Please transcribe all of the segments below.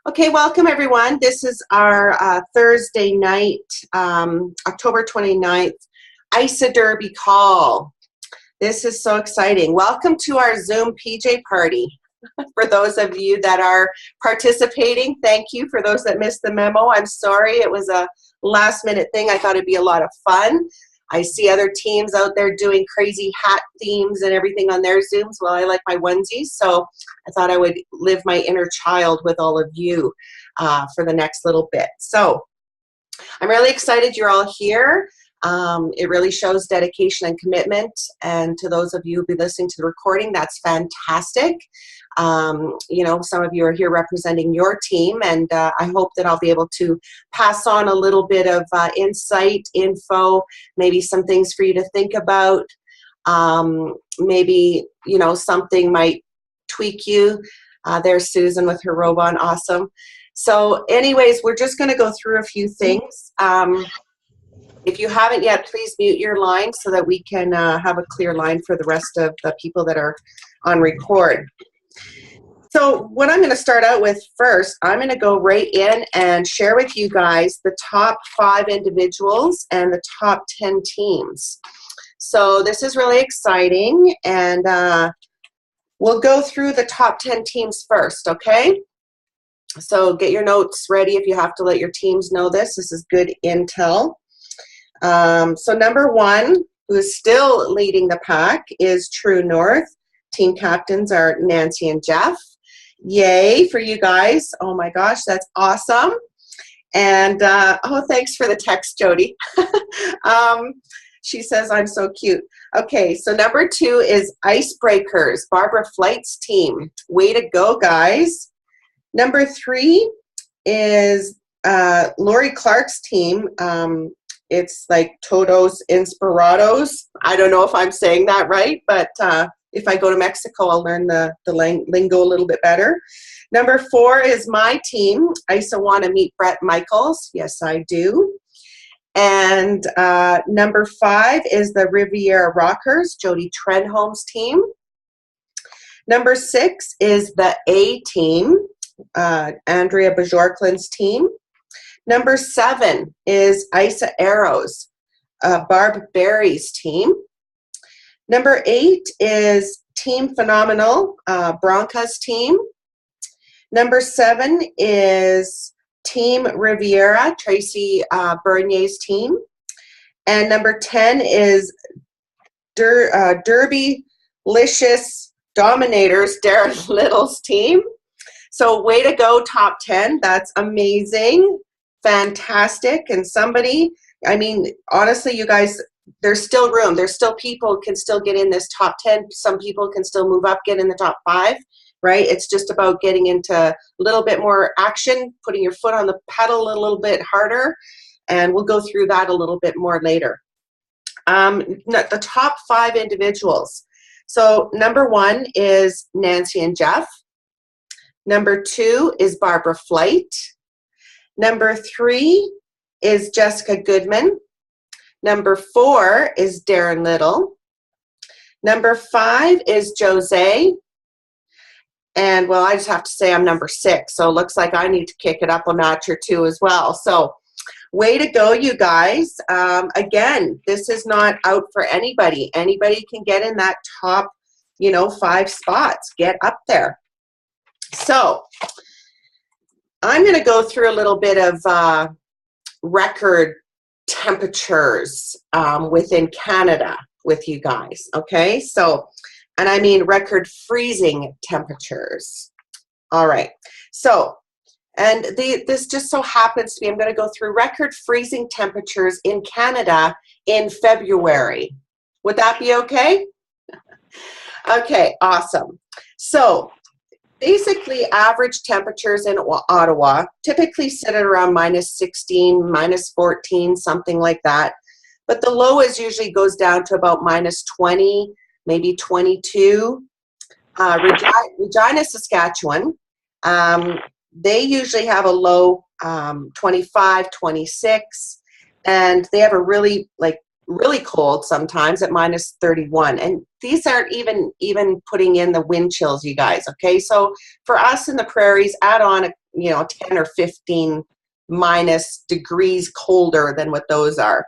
Okay, welcome everyone. This is our Thursday night, October 29th, IsaDerby call. This is so exciting. Welcome to our Zoom PJ party. For those of you that are participating, thank you. For those that missed the memo, I'm sorry. It was a last minute thing. I thought it'd be a lot of fun. I see other teams out there doing crazy hat themes and everything on their Zooms. Well, I like my onesies, so I thought I would live my inner child with all of you for the next little bit. So I'm really excited you're all here. It really shows dedication and commitment, and to those of you who'll be listening to the recording, that's fantastic. You know, some of you are here representing your team, and I hope that I'll be able to pass on a little bit of insight, info, maybe some things for you to think about. Maybe, you know, something might tweak you. There's Susan with her robot, awesome. So anyways, we're just going to go through a few things. If you haven't yet, please mute your line so that we can have a clear line for the rest of the people that are on record. So what I'm going to start out with first, I'm going to go right in and share with you guys the top 5 individuals and the top 10 teams. So this is really exciting, and we'll go through the top 10 teams first, okay? So get your notes ready if you have to let your teams know this. This is good intel. So number 1, who is still leading the pack, is True North. Team captains are Nancy and Jeff. Yay for you guys. Oh my gosh, that's awesome. And oh, thanks for the text, Jody. She says I'm so cute. Okay, so number 2 is Icebreakers, Barbara Flight's team. Way to go, guys. Number 3 is Lori Clark's team. It's like Todos Inspirados. I don't know if I'm saying that right, but if I go to Mexico, I'll learn the lingo a little bit better. Number 4 is my team. Isa want to meet Brett Michaels. Yes, I do. And number 5 is the Riviera Rockers, Jody Trenholm's team. Number 6 is the A team, Andrea Bajorklin's team. Number 7 is Isa Arrows, Barb Berry's team. Number 8 is Team Phenomenal, Bronca's team. Number 7 is Team Riviera, Tracy Bernier's team. And number 10 is Derby Licious Dominators, Darren Little's team. So way to go, top 10. That's amazing. Fantastic. And somebody, I mean, honestly, you guys, there's still room. There's still people can still get in this top 10. Some people can still move up, get in the top 5, right? It's just about getting into a little bit more action, putting your foot on the pedal a little bit harder, and we'll go through that a little bit more later. The top 5 individuals. So number 1 is Nancy and Jeff. Number 2 is Barbara Flight. Number 3 is Jessica Goodman. Number 4 is Darren Little. Number 5 is Jose. And, well, I just have to say I'm number 6, so it looks like I need to kick it up a notch or 2 as well. So way to go, you guys. Again, this is not out for anybody. Anybody can get in that top, 5 spots. Get up there. So I'm going to go through a little bit of record temperatures within Canada with you guys, okay? So, and I mean record freezing temperatures. All right. So, and this just so happens to be, I'm going to go through record freezing temperatures in Canada in February. Would that be okay? Okay, awesome. So, basically, average temperatures in Ottawa typically sit at around -16, -14, something like that. But the lowest usually goes down to about -20, maybe 22. Regina, Saskatchewan, they usually have a low 25, 26, and they have a really cold sometimes at -31. And these aren't even putting in the wind chills, you guys, okay? So for us in the prairies, add on 10 or 15 minus degrees colder than what those are.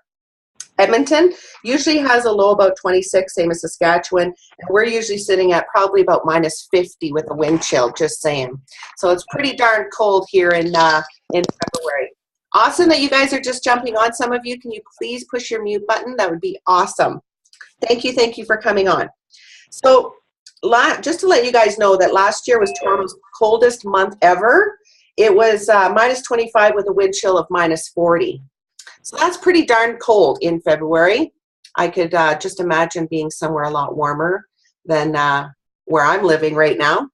Edmonton usually has a low about 26, same as Saskatchewan, and we're usually sitting at probably about minus 50 with a wind chill, just saying. So it's pretty darn cold here in February. Awesome that you guys are just jumping on. Some of you, can you please push your mute button? That would be awesome. Thank you for coming on. So just to let you guys know that last year was Toronto's coldest month ever. It was minus 25 with a wind chill of minus 40. So that's pretty darn cold in February. I could just imagine being somewhere a lot warmer than where I'm living right now.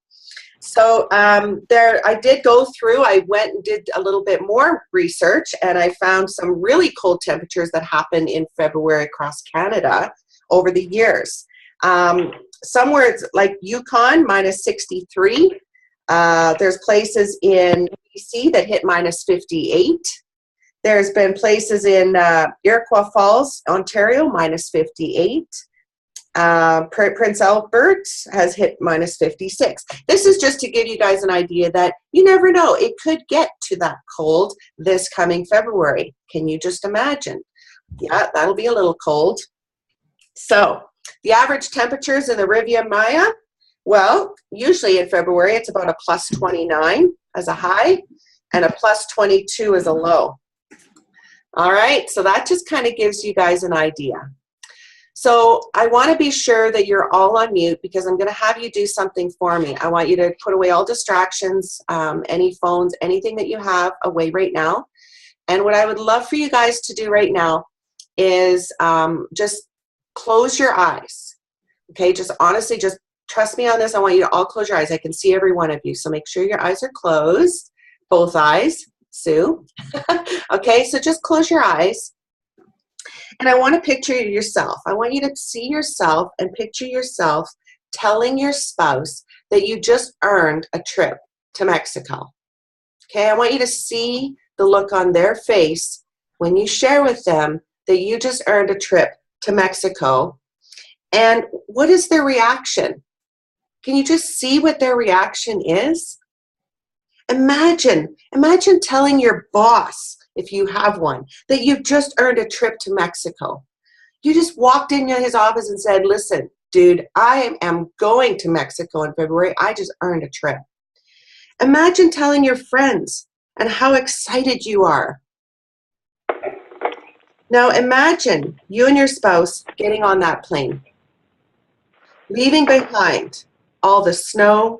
So I did go through, I went and did a little bit more research, and I found some really cold temperatures that happen in February across Canada over the years. Somewhere it's like Yukon, minus 63. There's places in BC that hit minus 58. There's been places in Iroquois Falls, Ontario, minus 58. Prince Albert has hit minus 56. This is just to give you guys an idea that you never know. It could get to that cold this coming February. Can you just imagine? Yeah, that'll be a little cold. So the average temperatures in the Riviera Maya, well, usually in February, it's about a plus 29 as a high and a plus 22 as a low. All right, so that just kind of gives you guys an idea. So I want to be sure that you're all on mute because I'm going to have you do something for me. I want you to put away all distractions, any phones, anything that you have away right now. And what I would love for you guys to do right now is just close your eyes. Okay, just honestly, just trust me on this. I want you to all close your eyes. I can see every one of you. So make sure your eyes are closed, both eyes. Sue. Okay, so just close your eyes. And I want to picture yourself. I want you to see yourself and picture yourself telling your spouse that you just earned a trip to Mexico. Okay, I want you to see the look on their face when you share with them that you just earned a trip to Mexico. And what is their reaction? Can you just see what their reaction is? Imagine telling your boss, if you have one, that you've just earned a trip to Mexico. You just walked in his office and said, listen, dude, I am going to Mexico in February. I just earned a trip. Imagine telling your friends and how excited you are. Now imagine you and your spouse getting on that plane, leaving behind all the snow,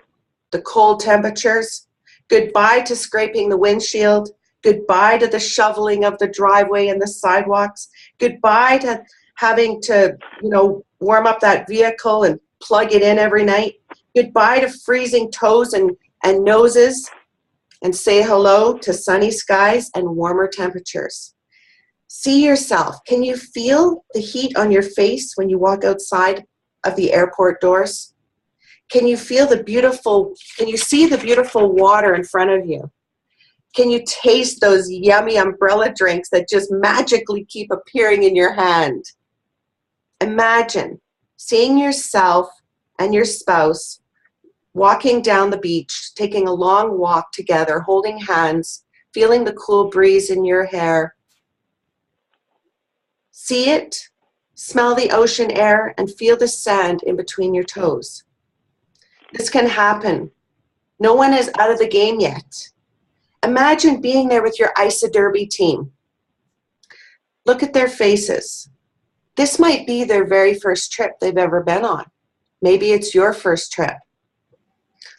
the cold temperatures, goodbye to scraping the windshield, goodbye to the shoveling of the driveway and the sidewalks, goodbye to having to, warm up that vehicle and plug it in every night, goodbye to freezing toes and noses, and say hello to sunny skies and warmer temperatures. See yourself. Can you feel the heat on your face when you walk outside of the airport doors? Can you see the beautiful water in front of you? Can you taste those yummy umbrella drinks that just magically keep appearing in your hand? Imagine seeing yourself and your spouse walking down the beach, taking a long walk together, holding hands, feeling the cool breeze in your hair. See it, smell the ocean air, and feel the sand in between your toes. This can happen. No one is out of the game yet. Imagine being there with your IsaDerby team. Look at their faces. This might be their very first trip they've ever been on. Maybe it's your first trip.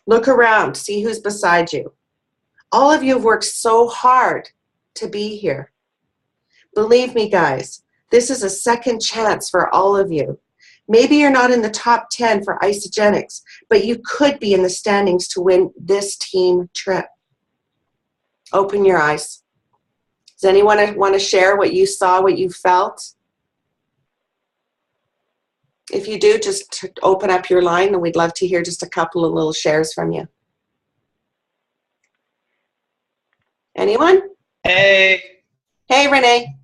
Look around, see who's beside you. All of you have worked so hard to be here. Believe me, guys, this is a second chance for all of you. Maybe you're not in the top 10 for Isagenics, but you could be in the standings to win this team trip. Open your eyes. Does anyone want to share what you saw, what you felt? If you do, just open up your line, and we'd love to hear just a couple of little shares from you. Anyone? Hey. Hey, Renee.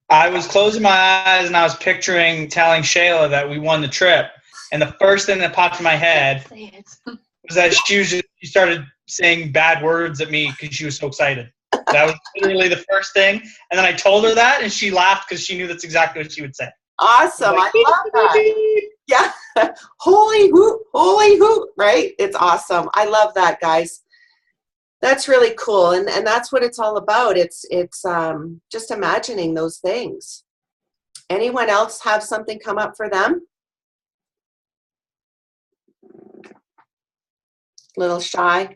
I was closing my eyes and I was picturing telling Shayla that we won the trip. And the first thing that popped in my head was that she started saying bad words at me because she was so excited. That was literally the first thing. And then I told her that, and she laughed because she knew that's exactly what she would say. Awesome. Like, I love that. Yeah. Holy hoot, right? It's awesome. I love that, guys. That's really cool. And that's what it's all about. It's just imagining those things. Anyone else have something come up for them? Little shy.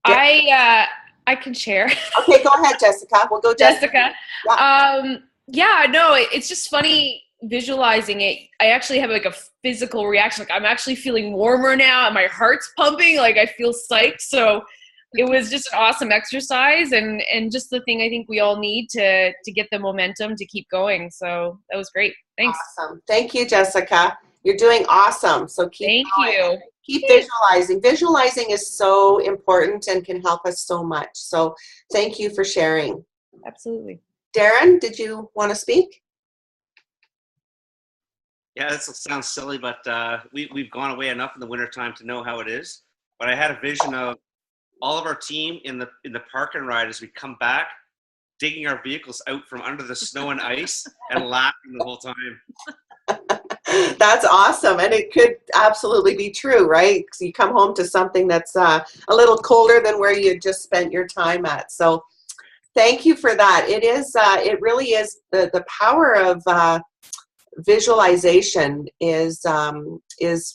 I can share. Okay, go ahead, Jessica. We'll go Jessica. Yeah. Yeah, no, it's just funny visualizing it. I actually have like a physical reaction. Like I'm actually feeling warmer now and my heart's pumping. Like I feel psyched. So it was just an awesome exercise and just the thing I think we all need to get the momentum to keep going. So that was great. Thanks. Awesome. Thank you, Jessica. You're doing awesome. So keep going. You. Keep visualizing. Visualizing is so important and can help us so much. So thank you for sharing. Absolutely. Darren, did you want to speak? Yeah, this sounds silly, but we've gone away enough in the wintertime to know how it is. But I had a vision of all of our team in the park and ride as we come back, digging our vehicles out from under the snow and ice and laughing the whole time. That's awesome. And it could absolutely be true, right? Because you come home to something that's a little colder than where you just spent your time at. So thank you for that. It really is the power of visualization is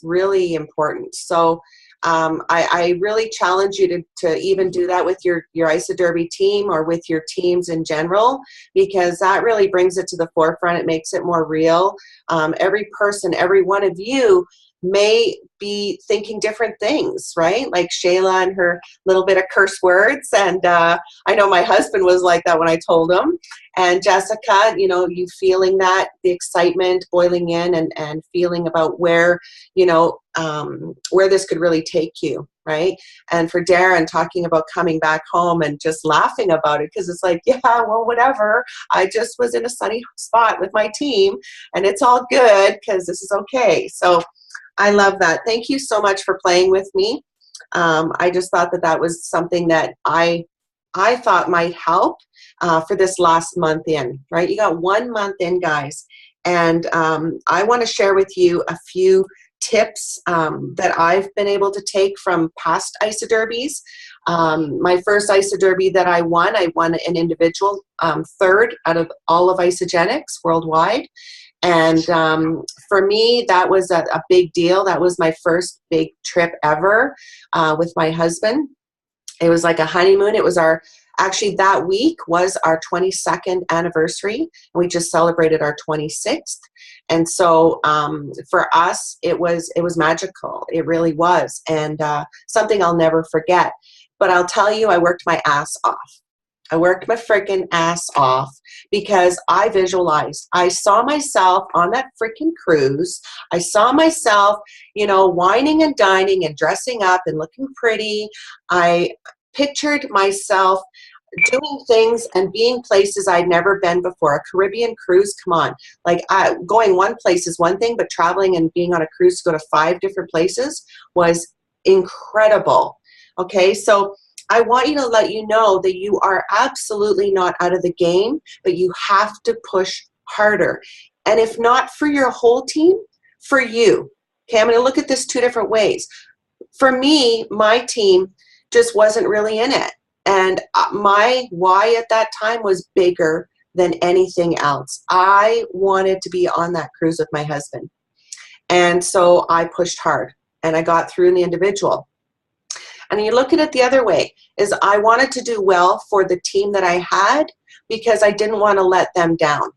really important. So I really challenge you to even do that with your IsaDerby team or with your teams in general, because that really brings it to the forefront. It makes it more real. Every person, every one of you may be thinking different things, right? Like Shayla and her little bit of curse words. And I know my husband was like that when I told him. And Jessica, you feeling that, the excitement boiling in and feeling about where, where this could really take you, right? And for Darren, talking about coming back home and just laughing about it, because it's like, yeah, well, whatever. I just was in a sunny spot with my team, and it's all good because this is okay. So I love that. Thank you so much for playing with me. I just thought that was something that I thought might help for this last month in, right? You got 1 month in, guys. And I want to share with you a few tips that I've been able to take from past IsaDerbys. My first IsaDerby that I won an individual third out of all of Isagenics worldwide. And for me, that was a big deal. That was my first big trip ever with my husband. It was like a honeymoon. It was actually that week was our 22nd anniversary. We just celebrated our 26th. And so for us, it was magical. It really was. And something I'll never forget. But I'll tell you, I worked my ass off. I worked my freaking ass off because I visualized. I saw myself on that freaking cruise. I saw myself, whining and dining and dressing up and looking pretty. I pictured myself doing things and being places I'd never been before. A Caribbean cruise, come on. Like going one place is one thing, but traveling and being on a cruise to go to 5 different places was incredible. Okay, so I want you to let you know that you are absolutely not out of the game, but you have to push harder. And if not for your whole team, for you. Okay, I'm going to look at this 2 different ways. For me, my team just wasn't really in it. And my why at that time was bigger than anything else. I wanted to be on that cruise with my husband. And so I pushed hard and I got through in the individual. And you look at it the other way, is I wanted to do well for the team that I had because I didn't want to let them down.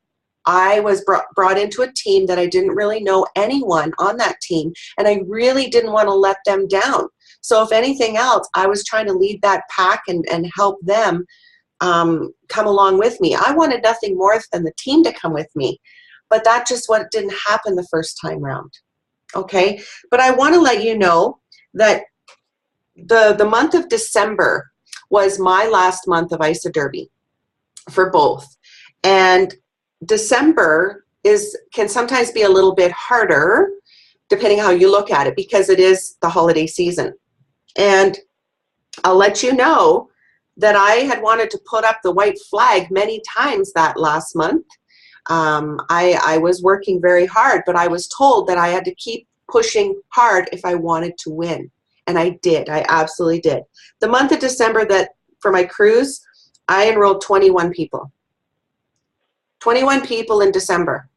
I was brought into a team that I didn't really know anyone on that team, and I really didn't want to let them down. So if anything else, I was trying to lead that pack and help them come along with me. I wanted nothing more than the team to come with me, but that just what didn't happen the first time round. Okay, but I want to let you know that the month of December was my last month of IsaDerby for both. And December can sometimes be a little bit harder depending how you look at it because it is the holiday season. And I'll let you know that I had wanted to put up the white flag many times that last month. I was working very hard, but I was told that I had to keep pushing hard if I wanted to win. And I did. I absolutely did. The month of December, that for my cruise, I enrolled 21 people. 21 people in December.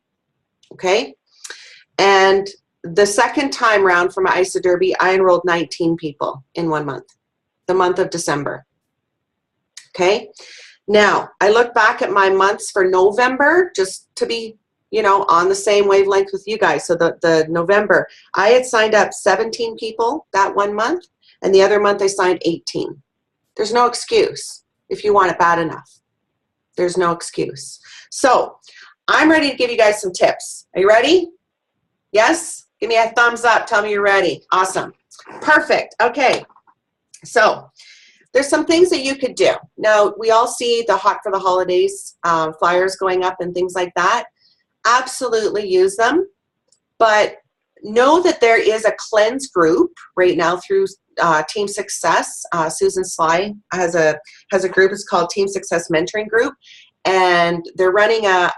Okay? And the second time round for my IsaDerby, I enrolled 19 people in 1 month, the month of December. Okay? Now, I look back at my months for November, just to be, you know, on the same wavelength with you guys. So the November, I had signed up 17 people that 1 month, and the other month I signed 18. There's no excuse if you want it bad enough. There's no excuse. So I'm ready to give you guys some tips. Are you ready? Yes? Give me a thumbs up. Tell me you're ready. Awesome. Perfect. Okay. So there's some things that you could do. Now, we all see the Hot for the Holidays flyers going up and things like that. Absolutely use them. But know that there is a cleanse group right now through Team Success. Susan Sly has a group. It's called Team Success Mentoring Group. And they're running a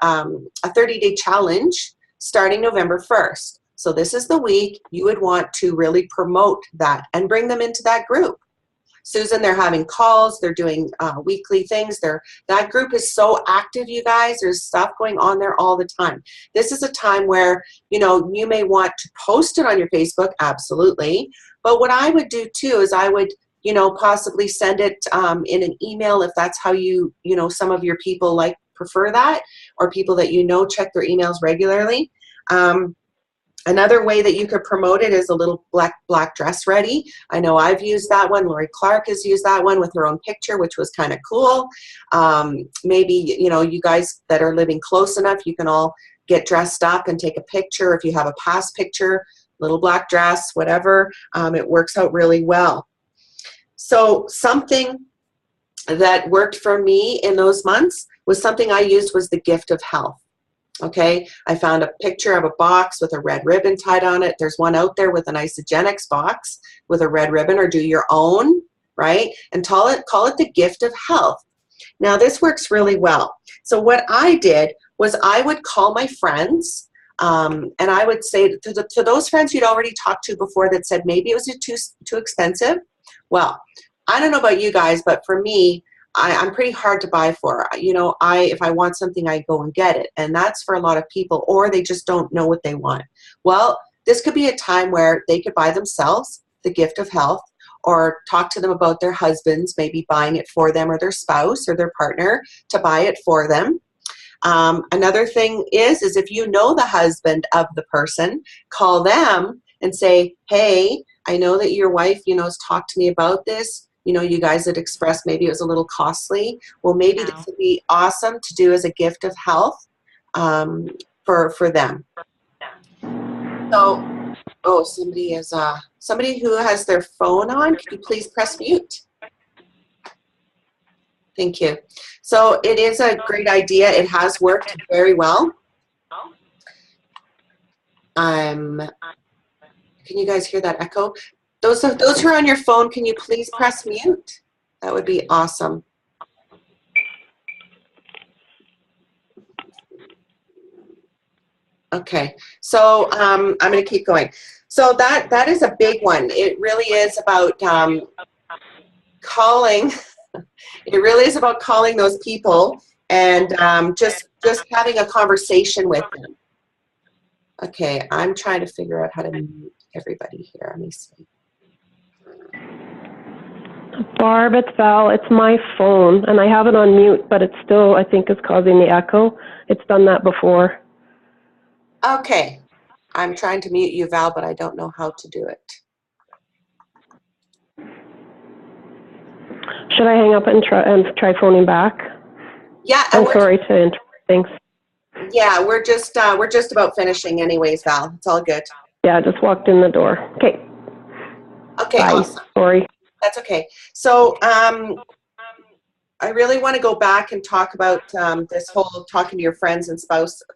30-day challenge starting November 1st. So this is the week you would want to really promote that and bring them into that group. Susan, they're having calls, they're doing weekly things. That group is so active, you guys. There's stuff going on there all the time. This is a time where, you know, you may want to post it on your Facebook, absolutely. But what I would do too is I would, you know, possibly send it in an email if that's how you know, some of your people prefer that, or people that you know check their emails regularly. Another way that you could promote it is a little black dress ready. I know I've used that one. Lori Clark has used that one with her own picture, which was kind of cool. Maybe, you know, you guys that are living close enough, you can all get dressed up and take a picture. If you have a past picture, little black dress, whatever, it works out really well. So something that worked for me in those months was something I used was the gift of health. Okay, I found a picture of a box with a red ribbon tied on it. There's one out there with an Isagenix box with a red ribbon, or do your own, right? And call it the gift of health. Now this works really well. So what I did was I would call my friends, and I would say to those friends you'd already talked to before that said maybe it was too expensive. Well, I don't know about you guys, but for me, I'm pretty hard to buy for. You know, if I want something, I go and get it. And that's for a lot of people, or they just don't know what they want. Well, this could be a time where they could buy themselves the gift of health, or talk to them about their husbands, maybe buying it for them, or their spouse or their partner to buy it for them. Another thing is if you know the husband of the person, call them and say, hey, I know that your wife, you know, has talked to me about this. You know, you guys had expressed maybe it was a little costly. Well, maybe this would be awesome to do as a gift of health for them. So, oh, somebody who has their phone on, can you please press mute? Thank you. So it is a great idea. It has worked very well. Can you guys hear that echo? Those who are on your phone, can you please press mute? That would be awesome. Okay, so I'm going to keep going. So that is a big one. It really is about calling. It really is about calling those people and just having a conversation with them. Okay, I'm trying to figure out how to mute everybody here. Let me see. Barb, it's Val. It's my phone, and I have it on mute, but it still, I think, is causing the echo. It's done that before. Okay. I'm trying to mute you, Val, but I don't know how to do it. Should I hang up and try phoning back? Yeah. I'm sorry to interrupt things. Yeah, we're just about finishing anyways, Val. It's all good. Yeah, I just walked in the door. Okay. Okay, bye. Awesome. Sorry. That's okay. So I really want to go back and talk about this whole talking to your friends and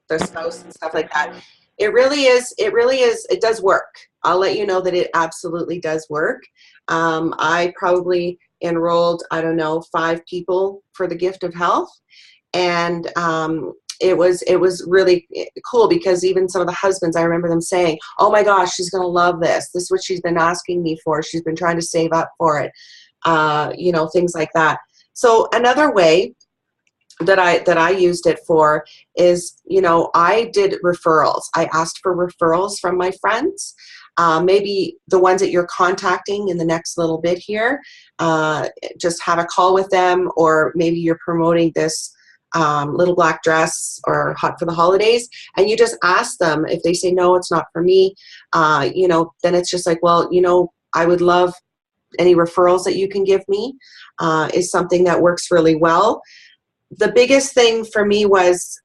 their spouse and stuff like that. It really is. It really is. It does work. I'll let you know that it absolutely does work. I probably enrolled, I don't know, 5 people for the gift of health. And it was really cool because even some of the husbands, I remember them saying, oh my gosh, she's going to love this. This is what she's been asking me for. She's been trying to save up for it. Things like that. So another way that I used it for is, I did referrals. I asked for referrals from my friends, maybe the ones that you're contacting in the next little bit here. Just have a call with them, or maybe you're promoting this little black dress or hot for the holidays, and you just ask them. If they say no, it's not for me, then it's just like, well, I would love any referrals that you can give me. Is something that works really well. The biggest thing for me was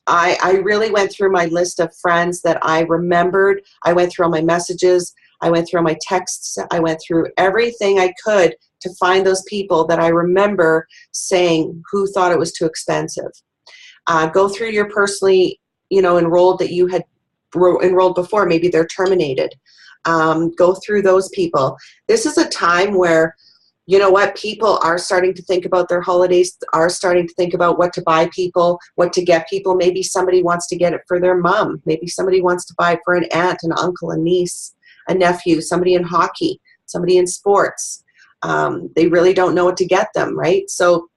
I really went through my list of friends that I remembered. I went through all my messages. I went through all my texts. I went through everything I could to find those people that I remember saying who thought it was too expensive. Go through your personally, enrolled that you had enrolled before. Maybe they're terminated. Go through those people. This is a time where, you know what, people are starting to think about their holidays, are starting to think about what to buy people, what to get people. Maybe somebody wants to get it for their mom. Maybe somebody wants to buy it for an aunt, an uncle, a niece, a nephew, somebody in hockey, somebody in sports. They really don't know what to get them, right? So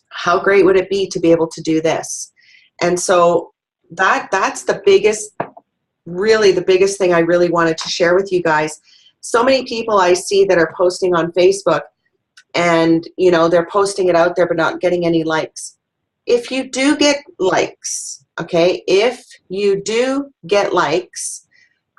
how great would it be to be able to do this? And so that's the biggest, really the biggest thing I really wanted to share with you guys. So many people I see that are posting on Facebook, and they're posting it out there but not getting any likes. If you do get likes, okay, if you do get likes,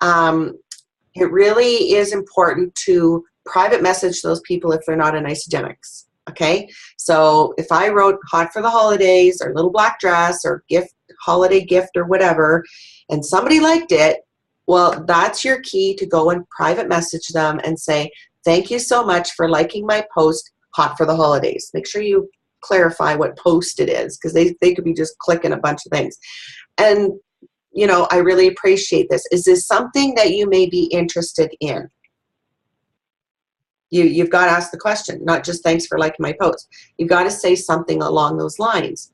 it really is important to private message those people if they're not in IsaDemics, okay? So if I wrote hot for the holidays or little black dress or gift, holiday gift or whatever, and somebody liked it, well, that's your key to go and private message them and say, thank you so much for liking my post, hot for the holidays. Make sure you clarify what post it is, because they could be just clicking a bunch of things. And, I really appreciate this. Is this something that you may be interested in? You've got to ask the question, not just thanks for liking my post. You've got to say something along those lines.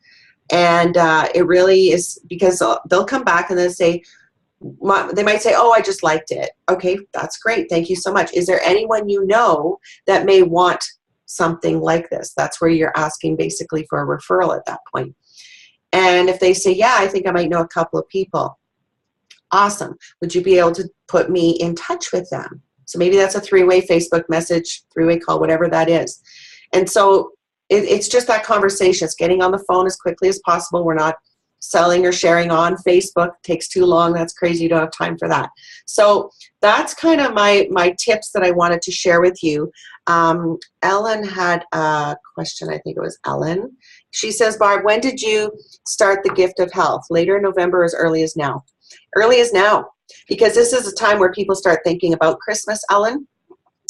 And it really is, because they'll come back and they'll say, they might say, oh, I just liked it. Okay, that's great. Thank you so much. Is there anyone that may want something like this? That's where you're asking basically for a referral at that point. And if they say, yeah, I think I might know a couple of people. Awesome. Would you be able to put me in touch with them? So maybe that's a 3-way Facebook message, 3-way call, whatever that is. And so it's just that conversation. It's getting on the phone as quickly as possible. We're not selling or sharing on Facebook. It takes too long. That's crazy. You don't have time for that. So that's kind of my tips that I wanted to share with you. Ellen had a question. I think it was Ellen. She says, Barb, when did you start the gift of health? Later in November, as early as now? Early as now, because this is a time where people start thinking about Christmas, Ellen.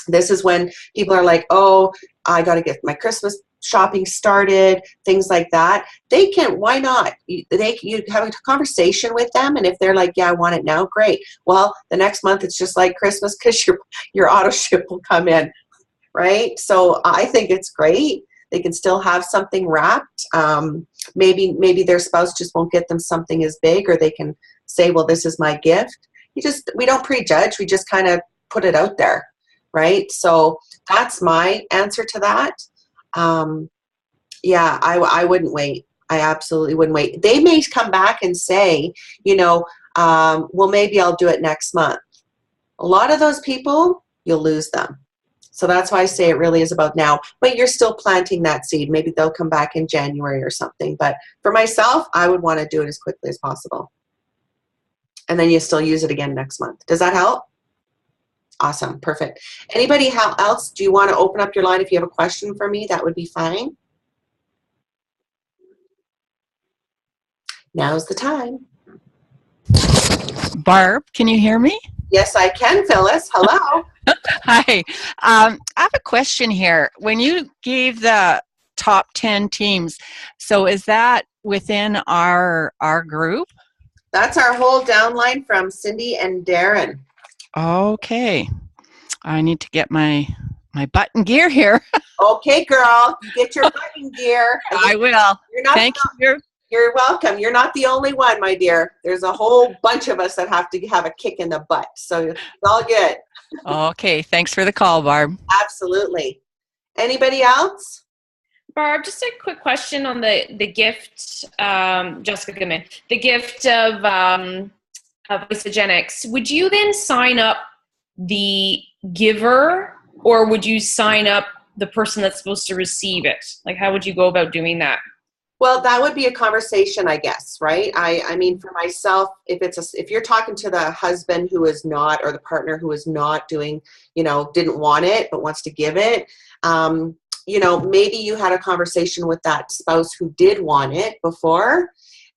This is when people are like, oh, I got to get my Christmas shopping started, things like that. They can, why not? You have a conversation with them, and if they're like, yeah, I want it now, great. Well, the next month it's just like Christmas, because your auto ship will come in, right? So I think it's great. They can still have something wrapped. Maybe their spouse just won't get them something as big, or they can say, well, this is my gift. We don't prejudge. We just kind of put it out there, right? So that's my answer to that. Yeah, I wouldn't wait. I absolutely wouldn't wait. They may come back and say, well, maybe I'll do it next month. A lot of those people, you'll lose them. So that's why I say it really is about now. But you're still planting that seed. Maybe they'll come back in January or something. But for myself, I would want to do it as quickly as possible. And then you still use it again next month. Does that help? Awesome. Perfect. Anybody else? Do you want to open up your line if you have a question for me? That would be fine. Now's the time. Barb, can you hear me? Yes, I can, Phyllis. Hello. Hi. I have a question here. When you gave the top 10 teams, so is that within our group? That's our whole downline from Cindy and Darren. Okay. I need to get my button gear here. Okay, girl, get your button gear. I will. You're not Thank you. You're welcome. You're not the only one, my dear. There's a whole bunch of us that have to have a kick in the butt. So it's all good. Okay. Thanks for the call, Barb. Absolutely. Anybody else? Barb, just a quick question on the gift, Jessica Goodman, the gift of Isagenics. Would you then sign up the giver, or would you sign up the person that's supposed to receive it? Like, how would you go about doing that? Well, that would be a conversation, I guess, right? I mean, for myself, if you're talking to the husband who is not, or the partner who is not doing, didn't want it but wants to give it, maybe you had a conversation with that spouse who did want it before,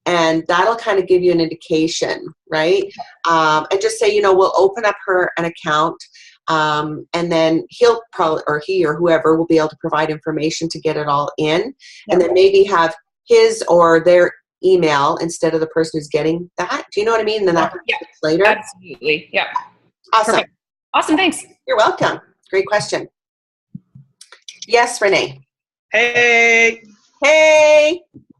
and that'll kind of give you an indication, right? And just say, we'll open up an account, and then he'll probably, or he or whoever will be able to provide information to get it all in, and then maybe have his or their email instead of the person who's getting that. Do you know what I mean? And then that later. Absolutely. Yeah. Awesome. Perfect. Awesome. Thanks. You're welcome. Great question. Yes, Renee. Hey.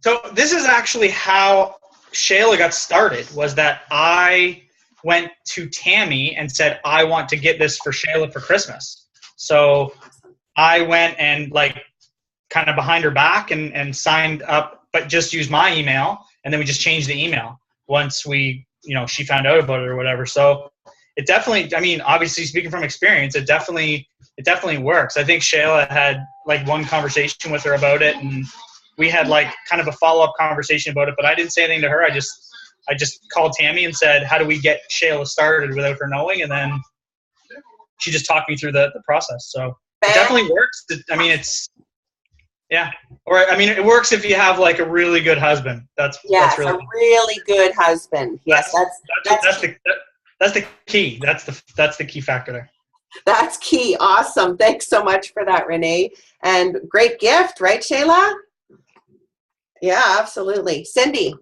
So this is actually how Shayla got started, was that I went to Tammy and said, I want to get this for Shayla for Christmas. So I went and kind of behind her back and signed up, but just used my email. And then we just changed the email once we, she found out about it or whatever. So it definitely, obviously speaking from experience, it definitely works. I think Shayla had one conversation with her about it, and we had kind of a follow-up conversation about it, but I didn't say anything to her. I just called Tammy and said, how do we get Shayla started without her knowing? And then she just talked me through the process. So it definitely works. It works if you have a really good husband. That's really a really good husband. Yes, that's the key. That's the key factor there. That's key. Awesome. Thanks so much for that, Renee. And great gift, right, Shayla? Yeah, absolutely. Cindy.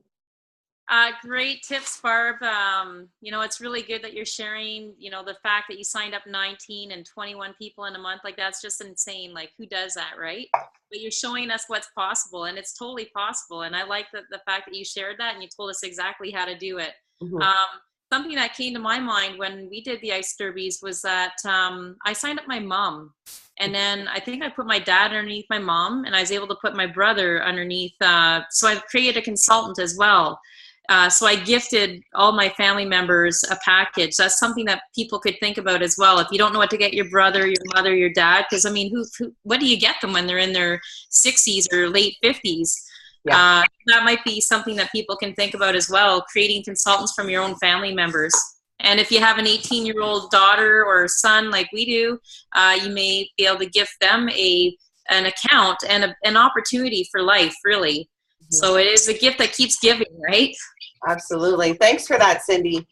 Great tips, Barb. It's really good that you're sharing, the fact that you signed up 19 and 21 people in a month. That's just insane. Who does that, right? But you're showing us what's possible, and it's totally possible. And I like the fact that you shared that and you told us exactly how to do it. Mm-hmm. Something that came to my mind when we did the IsaDerbies was that I signed up my mom. And then I think I put my dad underneath my mom, and I was able to put my brother underneath. So I've created a consultant as well. So I gifted all my family members a package. That's something that people could think about as well. If you don't know what to get your brother, your mother, your dad, because what do you get them when they're in their 60s or late 50s? Yeah. That might be something that people can think about as well, creating consultants from your own family members. And if you have an 18-year-old daughter or son like we do, you may be able to gift them an account and an opportunity for life, really. Mm-hmm. So it is a gift that keeps giving, right? Absolutely. Thanks for that, Cindy.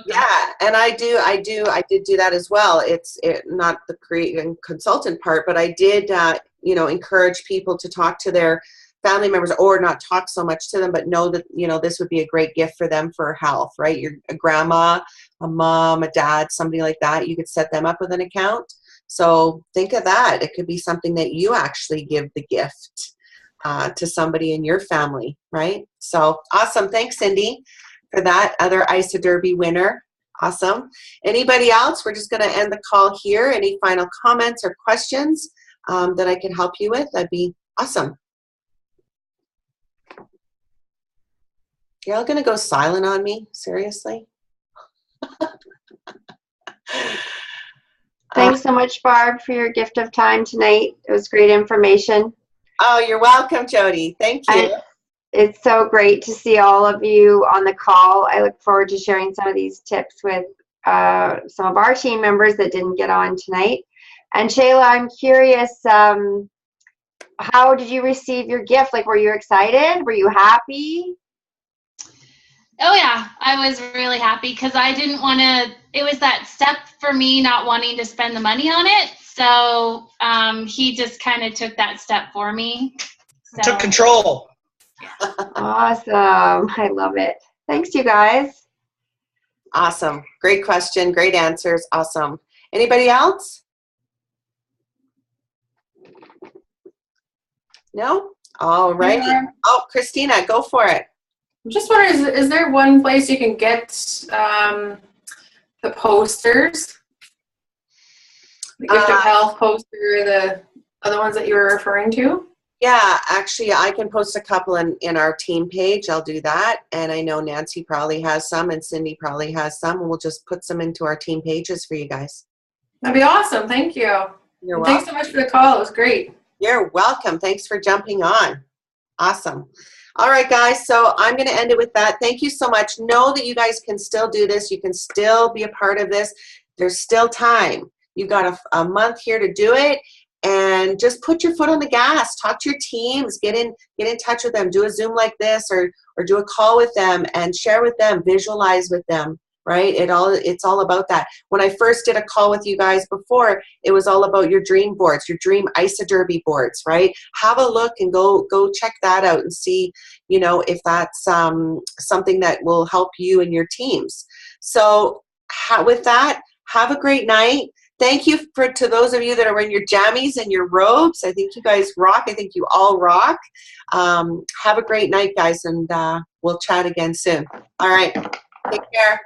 Yeah, and I did do that as well. It's not the creating consultant part, but I did, encourage people to talk to their family members, or not talk so much to them, but know that, this would be a great gift for them for health, right? You're a grandma, a mom, a dad, somebody like that. You could set them up with an account. So think of that. It could be something that you actually give the gift to somebody in your family, right? So awesome. Thanks, Cindy, for that other IsaDerby winner. Awesome. Anybody else? We're just going to end the call here. Any final comments or questions that I can help you with? That'd be awesome. You're all going to go silent on me? Seriously? Thanks so much, Barb, for your gift of time tonight. It was great information. Oh, you're welcome, Jody. Thank you. It's so great to see all of you on the call. I look forward to sharing some of these tips with some of our team members that didn't get on tonight. And Shayla, I'm curious, how did you receive your gift? Were you excited? Were you happy? Oh yeah, I was really happy because I didn't want to, it was that step for me not wanting to spend the money on it. So he just kind of took that step for me. So, took control. Awesome. I love it. Thanks, you guys. Awesome. Great question. Great answers. Awesome. Anybody else? No? All right. Oh, Christina, go for it. I'm just wondering, is there one place you can get the posters? The Gift of Health poster, the other ones that you were referring to? Yeah, actually, I can post a couple in our team page. I'll do that. And I know Nancy probably has some and Cindy probably has some. And we'll just put some into our team pages for you guys. That'd be awesome. Thank you. You're welcome. Thanks so much for the call. It was great. You're welcome. Thanks for jumping on. Awesome. All right, guys. So I'm going to end it with that. Thank you so much. Know that you guys can still do this. You can still be a part of this. There's still time. You've got a month here to do it. And just put your foot on the gas. Talk to your teams. Get in touch with them. Do a Zoom like this, or do a call with them and share with them. Visualize with them. Right? It's all about that. When I first did a call with you guys before, it was all about your dream boards, your dream IsaDerby boards. Right? Have a look and go check that out and see, if that's something that will help you and your teams. So with that, have a great night. Thank you to those of you that are in your jammies and your robes. I think you guys rock. I think you all rock. Have a great night, guys, and we'll chat again soon. All right. Take care.